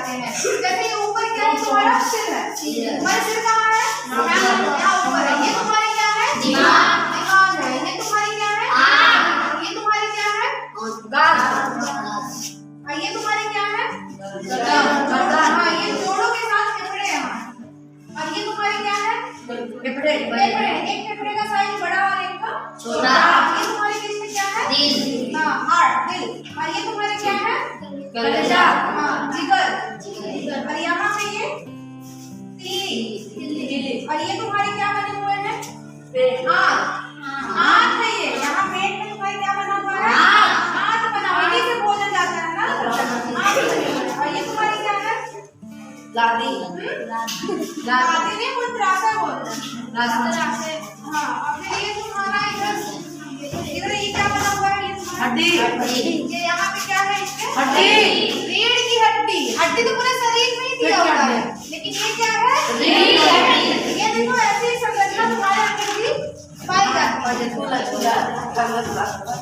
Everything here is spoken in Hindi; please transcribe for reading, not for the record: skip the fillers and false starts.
जाते हैं। जैसे ये ऊपर क्या है तुम्हारा सिर है, तुम्हारा सिर कहाँ है, यहाँ ऊपर है। ये तुम्हारी क्या है, दिमाग है। ये तुम्हारी क्या है, ये तुम्हारी क्या है, गाल। ये तुम्हारी क्या है, हाँ ये जोड़ों के साथ फेफड़े हैं। और ये तुम्हारी क्या है, फेफड़े। एक फेफड़े का साइज बड़ा और एक का छोटा। ये तुम्हारी किसमें क्या है, दिल, हाँ हार्ट, दिल। और ये तुम्हारे क्या है, कलेजा, हाँ जिगर। और यहाँ पे ये तिल। और ये तुम्हारे क्या बने हुए हैं, आँख है। ये यहाँ पेट में तुम्हारे क्या बना हुआ है, आँख बना हुआ है। इसी से भोजन जाता है ना, और ये तुम्हारी क्या है, लादी नहीं मुद्रासा बोलते हैं। हाँ और फिर ये तुम्हारा इधर ये क्या बना हुआ है, हड्डी। ये यहाँ पे क्या है, इसके हड्डी, रीढ़ की हड्डी। हड्डी तो पूरे शरीर में ही दिया हुआ है, लेकिन ये क्या है, रीढ़ की हड्डी। ये देखो ऐसी संरचना तुम्हारे अंदर भी पाई जाती है।